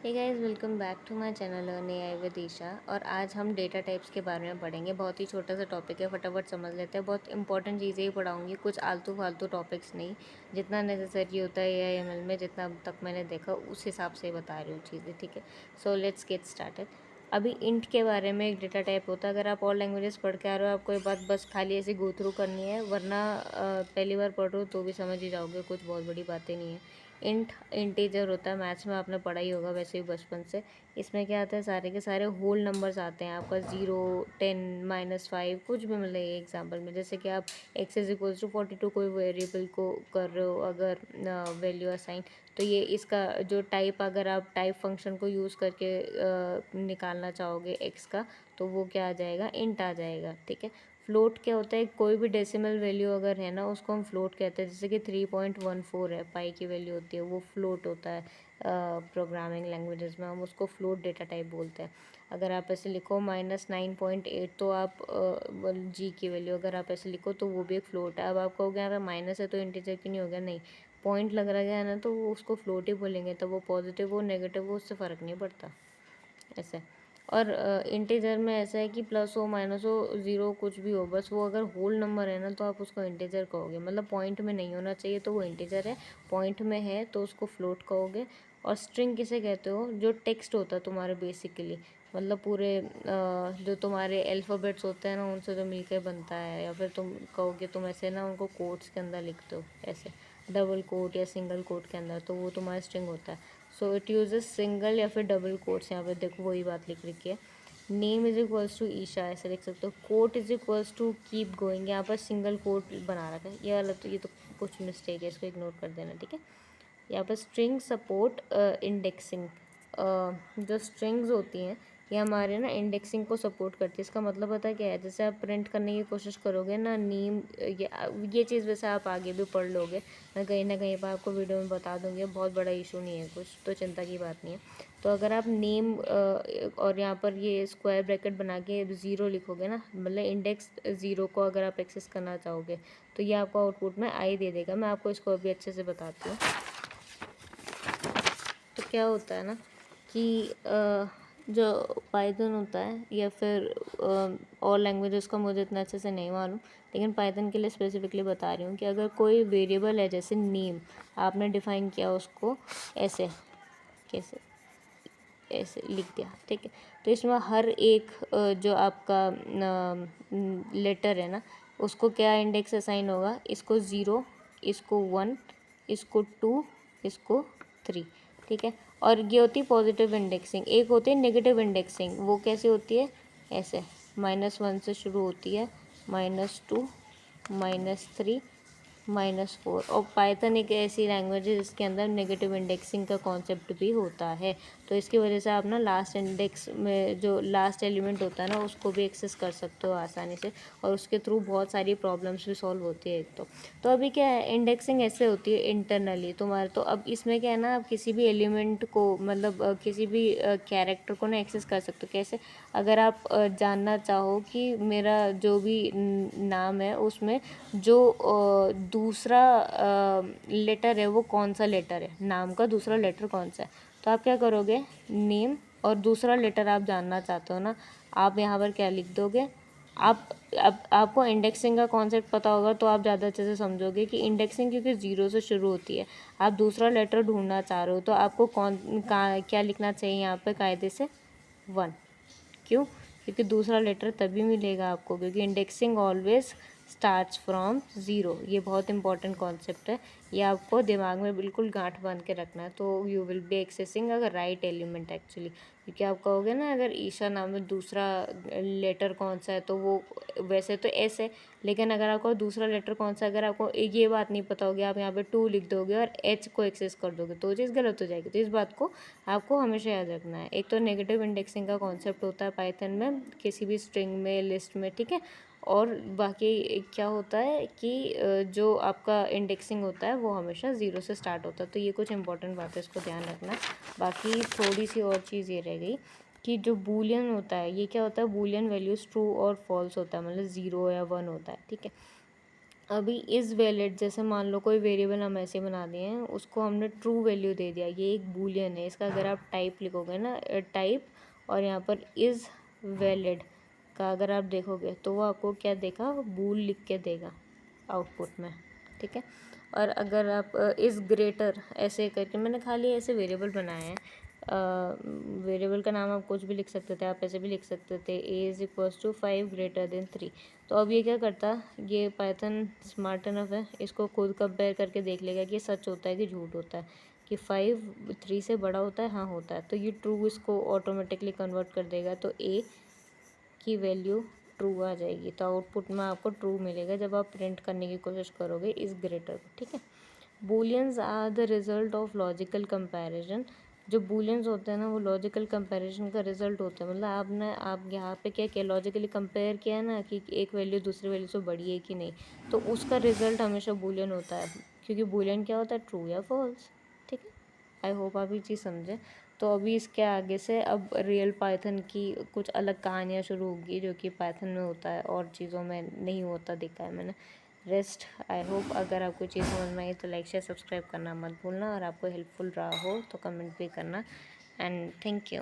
Hey guys, welcome back to my channel learn AI with Isha. और आज हम data types के बारे में पढ़ेंगे। बहुत ही छोटा सा टॉपिक है, फटाफट समझ लेते हैं। बहुत इंपॉर्टेंट चीज़ें ही पढ़ाऊंगी, कुछ आलतू फालतू टॉपिक्स नहीं। जितना नेसेसरी होता है एआई/एमएल में, जितना अब तक मैंने देखा उस हिसाब से बता रही हूँ चीज़ें, ठीक है। So let's get started. अभी इंट के बारे में एक डेटा टाइप होता है। अगर आप और लैंग्वेजेस पढ़ के आ रहे हो, आपको ये बात बस खाली ऐसे गो थ्रू करनी है, वरना पहली बार पढ़ रहे हो तो भी समझ ही जाओगे, कुछ बहुत बड़ी बातें नहीं है। इंट इंटीजर होता है, मैथ्स में आपने पढ़ा ही होगा वैसे भी बचपन से। इसमें क्या आता है, सारे के सारे होल नंबर्स आते हैं आपका, 0, 10, -5, कुछ भी मिले एग्जांपल में। जैसे कि आप x=42 कोई वेरिएबल को कर रहे हो अगर वैल्यू असाइन, तो ये इसका जो टाइप, अगर आप टाइप फंक्शन को यूज़ करके निकालना चाहोगे x का, तो वो क्या आ जाएगा, इंट आ जाएगा, ठीक है। फ्लोट क्या होता है, कोई भी डेसिमल वैल्यू अगर है ना, उसको हम फ्लोट कहते हैं। जैसे कि 3.14 है, पाई की वैल्यू होती है, वो फ्लोट होता है। प्रोग्रामिंग लैंग्वेजेस में हम उसको फ्लोट डेटा टाइप बोलते हैं। अगर आप ऐसे लिखो -9.8, तो आप जी की वैल्यू अगर आप ऐसे लिखो तो वो भी एक फ्लोट है। अब आप कहोगे यहाँ पे माइनस है तो इंटीजर क्यों नहीं हो गया, नहीं, पॉइंट लग रहा है ना, तो वो उसको फ्लोट ही बोलेंगे। तो वो पॉजिटिव हो नेगेटिव हो उससे फ़र्क नहीं पड़ता ऐसे। और इंटीजर में ऐसा है कि प्लस हो माइनस हो ज़ीरो कुछ भी हो, बस वो अगर होल नंबर है ना तो आप उसको इंटीजर कहोगे। मतलब पॉइंट में नहीं होना चाहिए तो वो इंटीजर है, पॉइंट में है तो उसको फ्लोट कहोगे। और स्ट्रिंग किसे कहते हो, जो टेक्स्ट होता है तुम्हारे बेसिकली, मतलब पूरे जो तुम्हारे अल्फ़ाबेट्स होते हैं ना, उनसे जो मिलकर बनता है। या फिर तुम कहोगे, तुम ऐसे ना उनको कोट्स के अंदर लिखते हो, ऐसे डबल कोट या सिंगल कोट के अंदर, तो वो तुम्हारा स्ट्रिंग होता है। सो इट यूजेस सिंगल या फिर डबल कोट्स। यहाँ पे देखो वही बात लिख रखी है, नेम इज टू ईशा, ऐसे लिख सकते हो। कोट टू कीप गोइंग, यहाँ पर सिंगल कोट बना रखा है, ये वाला तो ये तो कुछ मिस्टेक है, इसको इग्नोर कर देना, ठीक है। यहाँ पर स्ट्रिंग सपोर्ट इंडेक्सिंग, जो स्ट्रिंग्स होती हैं ये हमारे ना इंडेक्सिंग को सपोर्ट करती है। इसका मतलब पता क्या है, जैसे आप प्रिंट करने की कोशिश करोगे ना नेम, ये चीज़ वैसे आप आगे भी पढ़ लोगे, मैं कहीं ना कहीं पर आपको वीडियो में बता दूंगी, बहुत बड़ा इशू नहीं है, कुछ तो चिंता की बात नहीं है। तो अगर आप नेम और यहाँ पर ये स्क्वायर ब्रैकेट बना के 0 लिखोगे ना, मतलब इंडेक्स 0 को अगर आप एक्सेस करना चाहोगे, तो ये आपको आउटपुट में आई दे देगा। मैं आपको इसको अभी अच्छे से बताती हूँ। तो क्या होता है ना कि जो पाइथन होता है, या फिर और लैंग्वेजेस का मुझे इतना अच्छे से नहीं मालूम, लेकिन पाइथन के लिए स्पेसिफिकली बता रही हूँ कि अगर कोई वेरिएबल है, जैसे नेम आपने डिफाइन किया उसको ऐसे, कैसे ऐसे लिख दिया, ठीक है। तो इसमें हर एक जो आपका लेटर है ना, उसको क्या इंडेक्स असाइन होगा, इसको 0, इसको 1, इसको 2, इसको 3, ठीक है। और ये होती है पॉजिटिव इंडेक्सिंग। एक होती है नेगेटिव इंडेक्सिंग, वो कैसे होती है, ऐसे -1 से शुरू होती है, -2, -3, -4। और पाइथन एक ऐसी लैंग्वेज है जिसके अंदर नेगेटिव इंडेक्सिंग का कॉन्सेप्ट भी होता है। तो इसकी वजह से आप ना लास्ट इंडेक्स में जो लास्ट एलिमेंट होता है ना, उसको भी एक्सेस कर सकते हो आसानी से, और उसके थ्रू बहुत सारी प्रॉब्लम्स भी सॉल्व होती है एक तो अभी क्या है, इंडेक्सिंग ऐसे होती है इंटरनली तुम्हारे। तो अब इसमें क्या है ना, आप किसी भी एलिमेंट को, मतलब किसी भी कैरेक्टर को ना एक्सेस कर सकते हो। कैसे, अगर आप जानना चाहो कि मेरा जो भी नाम है उसमें जो दूसरा लेटर है वो कौन सा लेटर है, नाम का दूसरा लेटर कौन सा है, तो आप क्या करोगे, नेम और दूसरा लेटर आप जानना चाहते हो ना, आप यहाँ पर क्या लिख दोगे। आप अब आपको इंडेक्सिंग का कॉन्सेप्ट पता होगा तो आप ज़्यादा अच्छे से समझोगे कि इंडेक्सिंग क्योंकि 0 से शुरू होती है, आप दूसरा लेटर ढूंढना चाह रहे हो, तो आपको क्या लिखना चाहिए यहाँ पे कायदे से, 1। क्यों, क्योंकि दूसरा लेटर तभी मिलेगा आपको, क्योंकि इंडेक्सिंग ऑलवेज स्टार्ट्स फ्रॉम 0। ये बहुत इंपॉर्टेंट कॉन्सेप्ट है, ये आपको दिमाग में बिल्कुल गांठ बांध के रखना है। तो यू विल बी एक्सेसिंग अगर राइट एलिमेंट एक्चुअली, क्योंकि आप कहोगे ना अगर ईशा नाम में दूसरा लेटर कौन सा है, तो वो वैसे तो एस है, लेकिन अगर आपको दूसरा लेटर कौन सा, अगर आपको ये बात नहीं पता होगी, आप यहाँ पे 2 लिख दोगे और एच को एक्सेस कर दोगे, तो चीज़ गलत हो जाएगी। तो इस बात को आपको हमेशा याद रखना है। एक तो नेगेटिव इंडेक्सिंग का कॉन्सेप्ट होता है पाइथन में, किसी भी स्ट्रिंग में, लिस्ट में, ठीक है। और बाकी क्या होता है कि जो आपका इंडेक्सिंग होता है वो हमेशा 0 से स्टार्ट होता है। तो ये कुछ इंपॉर्टेंट बात है, इसको ध्यान रखना। बाकी थोड़ी सी और चीज़ ये रह गई कि जो बूलियन होता है, ये क्या होता है, बूलियन वैल्यूज़ ट्रू और फॉल्स होता है, मतलब 0 या 1 होता है, ठीक है। अभी इज़ वैलिड, जैसे मान लो कोई वेरिएबल हम ऐसे बना दिए हैं, उसको हमने ट्रू वैल्यू दे दिया, ये एक बूलियन है, इसका अगर आप टाइप लिखोगे ना, टाइप और यहाँ पर इज़ वैलिड का अगर आप देखोगे तो वो आपको क्या देगा, बूल लिख के देगा आउटपुट में, ठीक है। और अगर आप इज़ ग्रेटर ऐसे करके, मैंने खाली ऐसे वेरिएबल बनाए हैं, वेरिएबल का नाम आप कुछ भी लिख सकते थे, आप ऐसे भी लिख सकते थे, A is equals to 5 greater than 3। तो अब ये क्या करता, ये पाइथन स्मार्ट इनफ है, इसको खुद कंपेयर करके देख लेगा कि सच होता है कि झूठ होता है, कि 5 3 से बड़ा होता है, हाँ होता है, तो ये ट्रू इसको ऑटोमेटिकली कन्वर्ट कर देगा, तो ए की वैल्यू ट्रू आ जाएगी। तो आउटपुट में आपको ट्रू मिलेगा जब आप प्रिंट करने की कोशिश करोगे इस ग्रेटर को, ठीक है। Booleans are the result of logical comparison. जो बूलियंस होते हैं ना, वो लॉजिकल कंपैरिजन का रिजल्ट होता है, मतलब आपने आप यहाँ पे क्या किया, लॉजिकली कंपेयर किया है ना कि एक वैल्यू दूसरी वैल्यू से बड़ी है कि नहीं, तो उसका रिजल्ट हमेशा बूलियन होता है, क्योंकि बूलियन क्या होता है, ट्रू या फॉल्स, ठीक है। आई होप आप ये चीज़ समझें। तो अभी इसके आगे से अब रियल पाइथन की कुछ अलग कहानियाँ शुरू होगी, जो कि पाइथन में होता है और चीज़ों में नहीं होता, देखा है मैंने। रेस्ट, आई होप अगर आपको चीज़ समझ में आई तो लाइक शेयर सब्सक्राइब करना मत भूलना, और आपको हेल्पफुल रहा हो तो कमेंट भी करना। And thank you.